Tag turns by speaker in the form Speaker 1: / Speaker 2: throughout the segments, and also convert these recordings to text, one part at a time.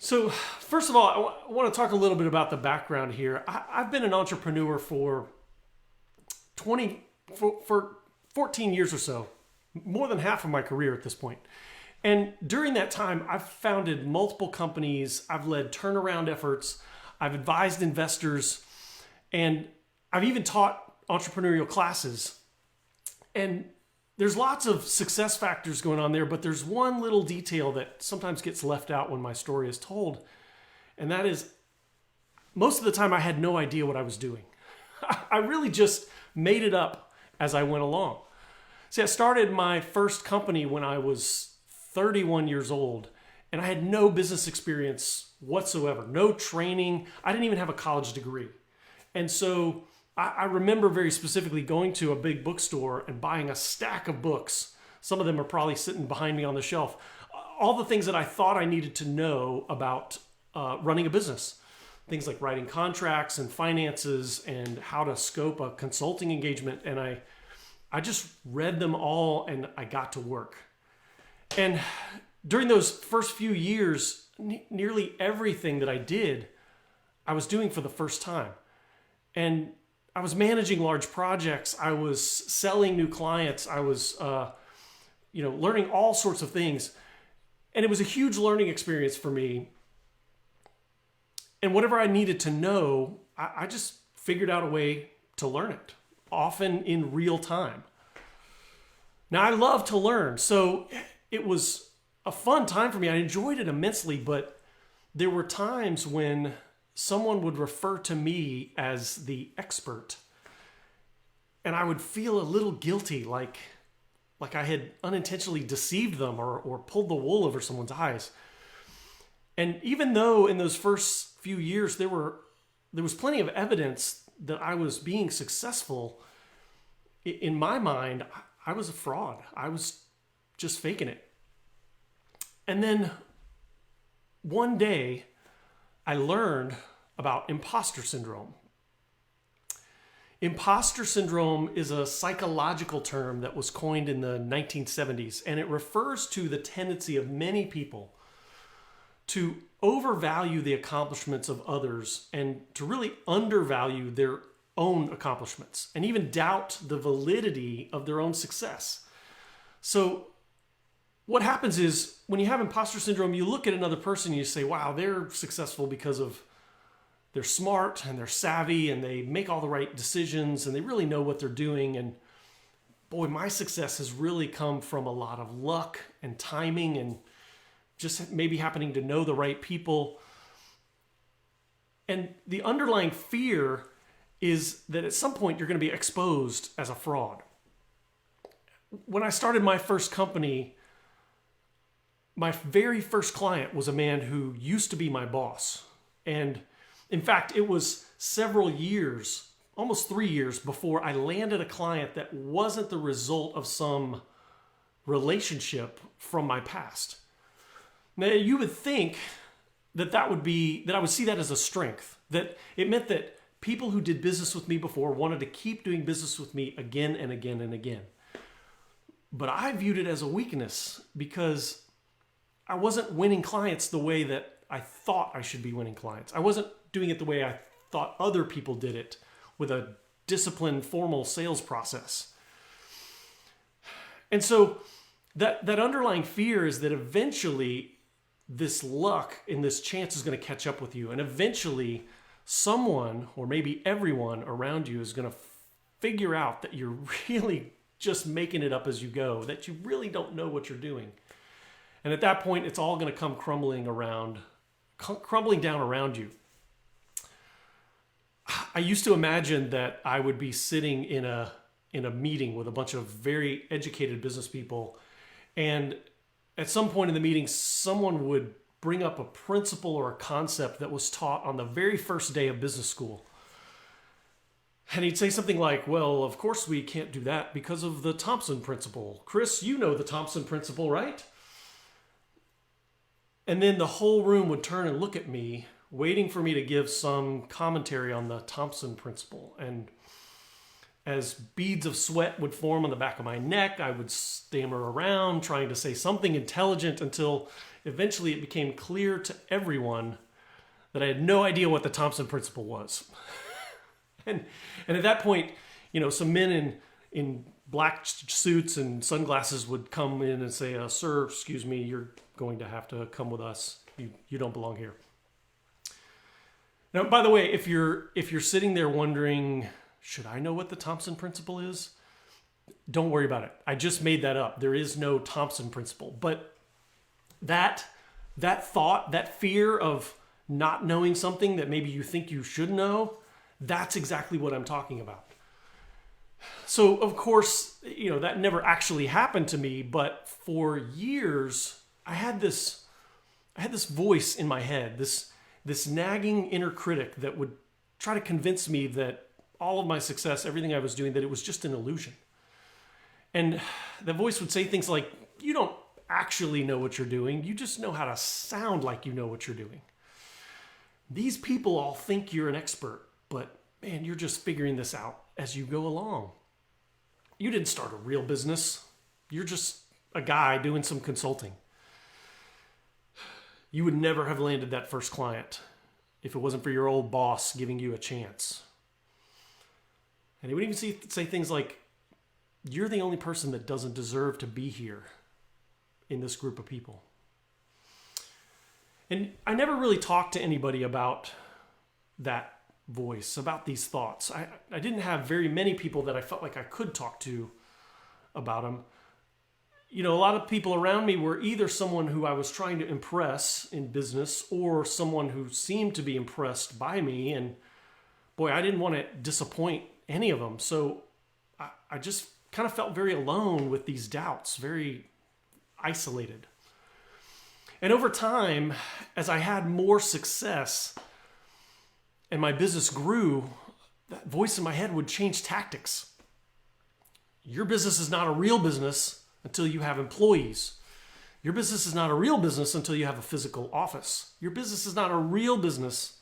Speaker 1: So, first of all, I want to talk a little bit about the background here. I've been an entrepreneur for 20, for 14 years or so, more than half of my career at this point. And during that time, I've founded multiple companies, I've led turnaround efforts, I've advised investors, and I've even taught entrepreneurial classes. And there's lots of success factors going on there, but there's one little detail that sometimes gets left out when my story is told. And that is, most of the time I had no idea what I was doing. I really just made it up as I went along. See, I started my first company when I was 31 years old, and I had no business experience whatsoever, no training. I didn't even have a college degree. And so I remember very specifically going to a big bookstore and buying a stack of books. Some of them are probably sitting behind me on the shelf. All the things that I thought I needed to know about running a business. Things like writing contracts and finances and how to scope a consulting engagement. And I just read them all and I got to work. And during those first few years, nearly everything that I did, I was doing for the first time. And I was managing large projects. I was selling new clients. I was, learning all sorts of things. And it was a huge learning experience for me. And whatever I needed to know, I just figured out a way to learn it, often in real time. Now, I love to learn, so it was a fun time for me. I enjoyed it immensely, but there were times when someone would refer to me as the expert, and I would feel a little guilty, like I had unintentionally deceived them or pulled the wool over someone's eyes. And even though in those first few years there was plenty of evidence that I was being successful, in my mind, I was a fraud. I was just faking it. And then one day, I learned about imposter syndrome. Imposter syndrome is a psychological term that was coined in the 1970s, and it refers to the tendency of many people to overvalue the accomplishments of others and to really undervalue their own accomplishments and even doubt the validity of their own success. So what happens is when you have imposter syndrome, you look at another person and you say, wow, they're successful because of they're smart and they're savvy and they make all the right decisions and they really know what they're doing. And boy, my success has really come from a lot of luck and timing and just maybe happening to know the right people. And the underlying fear is that at some point you're going to be exposed as a fraud. When I started my first company, my very first client was a man who used to be my boss. And in fact, it was several years, almost 3 years before I landed a client that wasn't the result of some relationship from my past. Now, you would think that I would see that as a strength, that it meant that people who did business with me before wanted to keep doing business with me again and again and again. But I viewed it as a weakness because I wasn't winning clients the way that I thought I should be winning clients. I wasn't doing it the way I thought other people did it with a disciplined, formal sales process. And so that underlying fear is that eventually this luck and this chance is going to catch up with you. And eventually someone, or maybe everyone around you, is going to figure out that you're really just making it up as you go, that you really don't know what you're doing. And at that point, it's all going to come crumbling down around you. I used to imagine that I would be sitting in a meeting with a bunch of very educated business people, and at some point in the meeting, someone would bring up a principle or a concept that was taught on the very first day of business school. And he'd say something like, well, of course we can't do that because of the Thompson principle. Kris, you know the Thompson principle, right? And then the whole room would turn and look at me, waiting for me to give some commentary on the Thompson principle. And as beads of sweat would form on the back of my neck, I would stammer around trying to say something intelligent until eventually it became clear to everyone that I had no idea what the Thompson principle was. and at that point, some men in black suits and sunglasses would come in and say, "Sir, excuse me, you're going to have to come with us. You don't belong here." Now, by the way, if you're sitting there wondering, should I know what the Thompson principle is? Don't worry about it. I just made that up. There is no Thompson principle. But that thought, that fear of not knowing something that maybe you think you should know, that's exactly what I'm talking about. So, of course, that never actually happened to me, but for years, I had this voice in my head, this nagging inner critic that would try to convince me that all of my success, everything I was doing, that it was just an illusion. And the voice would say things like, "You don't actually know what you're doing. You just know how to sound like you know what you're doing. These people all think you're an expert, but man, you're just figuring this out as you go along. You didn't start a real business. You're just a guy doing some consulting. You would never have landed that first client if it wasn't for your old boss giving you a chance." And he would even say things like, "You're the only person that doesn't deserve to be here in this group of people." And I never really talked to anybody about that voice, about these thoughts. I didn't have very many people that I felt like I could talk to about them. A lot of people around me were either someone who I was trying to impress in business or someone who seemed to be impressed by me. And boy, I didn't want to disappoint any of them. So I just kind of felt very alone with these doubts, very isolated. And over time, as I had more success and my business grew, that voice in my head would change tactics. Your business is not a real business until you have employees. Your business is not a real business until you have a physical office. Your business is not a real business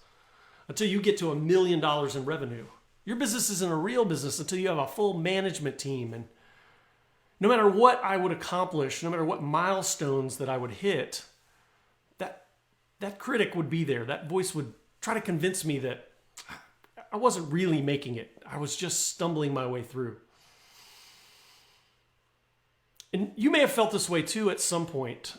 Speaker 1: until you get to $1 million in revenue. Your business isn't a real business until you have a full management team. And no matter what I would accomplish, no matter what milestones that I would hit, that critic would be there. That voice would try to convince me that I wasn't really making it. I was just stumbling my way through. And you may have felt this way too at some point.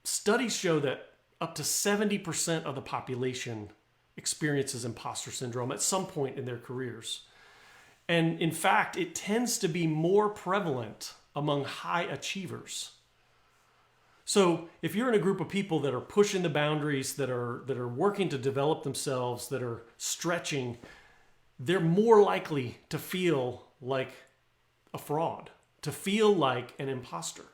Speaker 1: Studies show that up to 70% of the population experiences imposter syndrome at some point in their careers. And in fact, it tends to be more prevalent among high achievers. So if you're in a group of people that are pushing the boundaries, that are working to develop themselves, that are stretching, they're more likely to feel like a fraud, to feel like an imposter.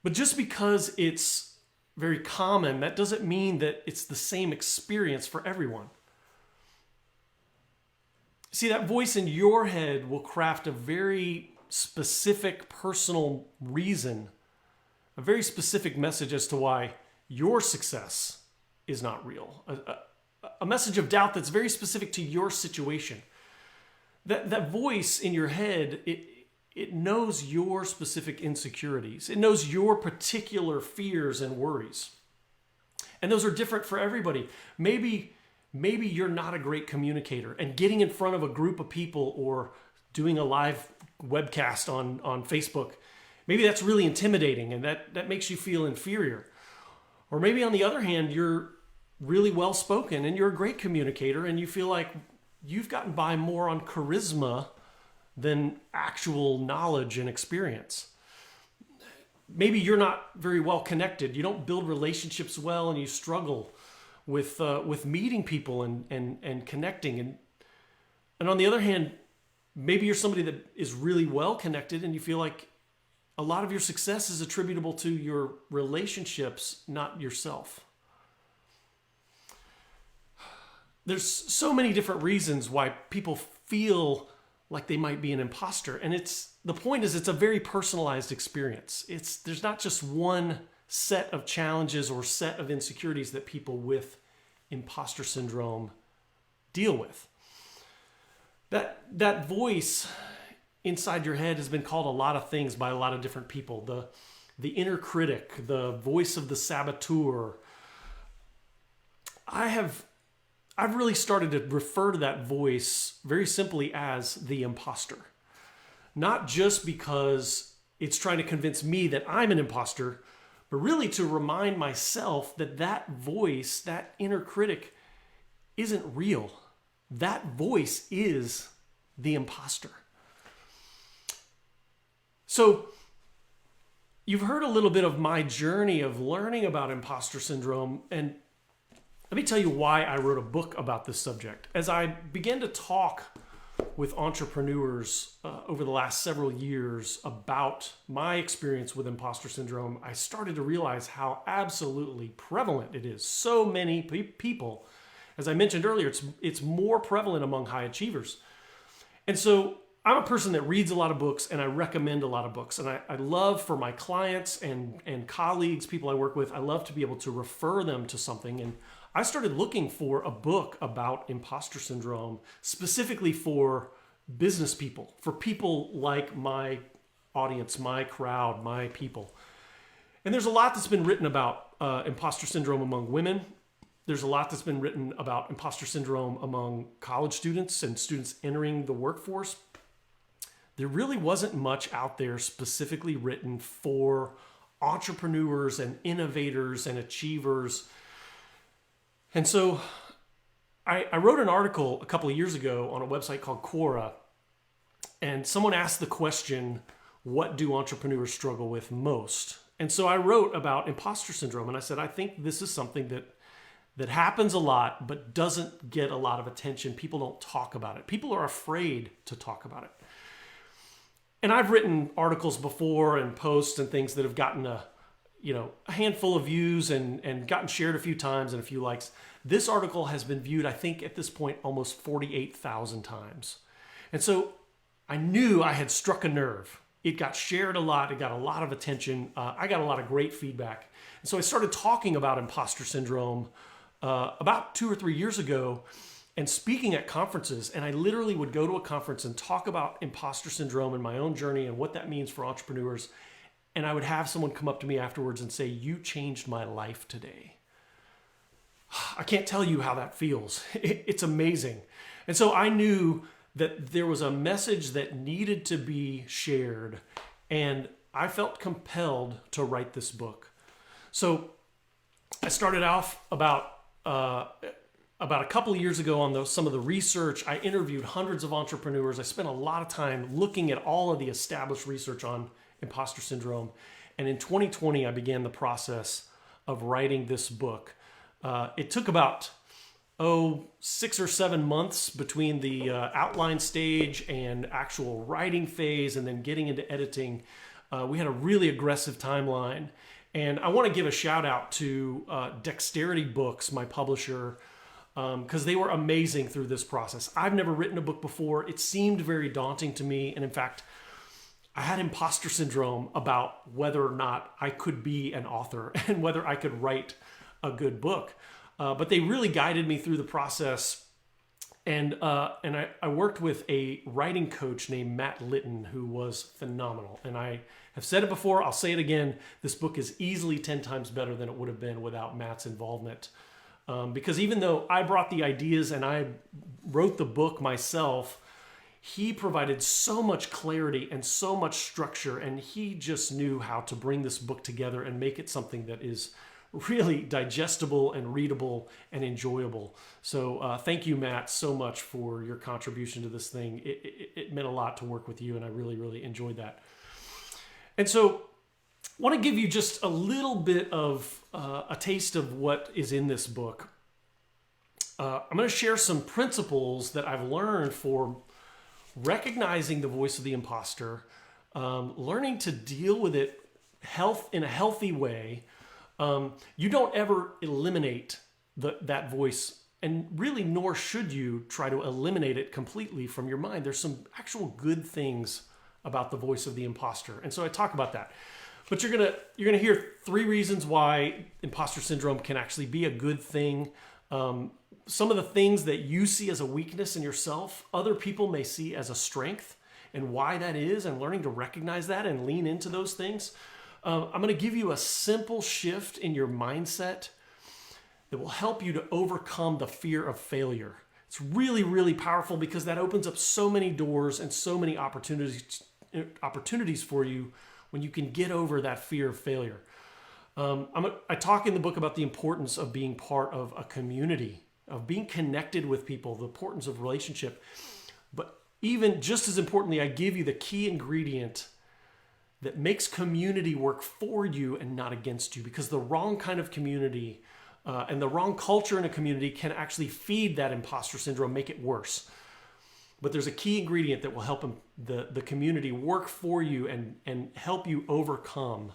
Speaker 1: But just because it's very common, that doesn't mean that it's the same experience for everyone. See, that voice in your head will craft a very specific personal reason, a very specific message as to why your success is not real. A message of doubt that's very specific to your situation. That voice in your head, it knows your specific insecurities. It knows your particular fears and worries. And those are different for everybody. Maybe you're not a great communicator, and getting in front of a group of people or doing a live webcast on Facebook, maybe that's really intimidating and that makes you feel inferior. Or maybe on the other hand, you're really well spoken and you're a great communicator and you feel like you've gotten by more on charisma than actual knowledge and experience. Maybe you're not very well connected. You don't build relationships well and you struggle with meeting people and connecting. And on the other hand, maybe you're somebody that is really well connected and you feel like a lot of your success is attributable to your relationships, not yourself. There's so many different reasons why people feel like they might be an imposter. And the point is it's a very personalized experience. There's not just one set of challenges or set of insecurities that people with imposter syndrome deal with. That voice inside your head has been called a lot of things by a lot of different people. the inner critic, the voice of the saboteur. I've really started to refer to that voice very simply as the imposter. Not just because it's trying to convince me that I'm an imposter, but really to remind myself that that voice, that inner critic, isn't real. That voice is the imposter. So you've heard a little bit of my journey of learning about imposter syndrome, and let me tell you why I wrote a book about this subject. As I began to talk with entrepreneurs over the last several years about my experience with imposter syndrome, I started to realize how absolutely prevalent it is. So many people, as I mentioned earlier, it's more prevalent among high achievers. And so I'm a person that reads a lot of books, and I recommend a lot of books. And I love for my clients and colleagues, people I work with, I love to be able to refer them to something. And I started looking for a book about imposter syndrome, specifically for business people, for people like my audience, my crowd, my people. And there's a lot that's been written about imposter syndrome among women. There's a lot that's been written about imposter syndrome among college students and students entering the workforce. There really wasn't much out there specifically written for entrepreneurs and innovators and achievers. And so I wrote an article a couple of years ago on a website called Quora, and someone asked the question, what do entrepreneurs struggle with most? And so I wrote about imposter syndrome, and I said, I think this is something that happens a lot, but doesn't get a lot of attention. People don't talk about it. People are afraid to talk about it. And I've written articles before and posts and things that have gotten a handful of views and gotten shared a few times and a few likes. This article has been viewed, I think at this point, almost 48,000 times. And so I knew I had struck a nerve. It got shared a lot. It got a lot of attention. I got a lot of great feedback. And so I started talking about imposter syndrome about 2 or 3 years ago and speaking at conferences. And I literally would go to a conference and talk about imposter syndrome and my own journey and what that means for entrepreneurs. And I would have someone come up to me afterwards and say, you changed my life today. I can't tell you how that feels. It's amazing. And so I knew that there was a message that needed to be shared, and I felt compelled to write this book. So I started off about a couple of years ago on some of the research. I interviewed hundreds of entrepreneurs. I spent a lot of time looking at all of the established research on imposter syndrome. And in 2020, I began the process of writing this book. It took about 6 or 7 months between the outline stage and actual writing phase and then getting into editing. We had a really aggressive timeline. And I want to give a shout out to Dexterity Books, my publisher, because they were amazing through this process. I've never written a book before. It seemed very daunting to me. And in fact, I had imposter syndrome about whether or not I could be an author and whether I could write a good book. But they really guided me through the process. And I worked with a writing coach named Matt Litton, who was phenomenal. And I have said it before, I'll say it again. This book is easily 10 times better than it would have been without Matt's involvement. Because even though I brought the ideas and I wrote the book myself, he provided so much clarity and so much structure, and he just knew how to bring this book together and make it something that is really digestible and readable and enjoyable. So thank you, Matt, so much for your contribution to this thing. It meant a lot to work with you, and I really, really enjoyed that. And so I want to give you just a little bit of a taste of what is in this book. I'm going to share some principles that I've learned for recognizing the voice of the imposter, learning to deal with it in a healthy way. You don't ever eliminate that voice, and really nor should you try to eliminate it completely from your mind. There's some actual good things about the voice of the imposter, and so I talk about that. But you're gonna hear 3 reasons why imposter syndrome can actually be a good thing. Some of the things that you see as a weakness in yourself, other people may see as a strength, and why that is, and learning to recognize that and lean into those things. I'm going to give you a simple shift in your mindset that will help you to overcome the fear of failure. It's really, really powerful because that opens up so many doors and so many opportunities for you when you can get over that fear of failure. I talk in the book about the importance of being part of a community, of being connected with people, the importance of relationship. But even just as importantly, I give you the key ingredient that makes community work for you and not against you, because the wrong kind of community and the wrong culture in a community can actually feed that imposter syndrome, make it worse. But there's a key ingredient that will help the community work for you and help you overcome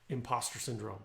Speaker 1: imposter syndrome.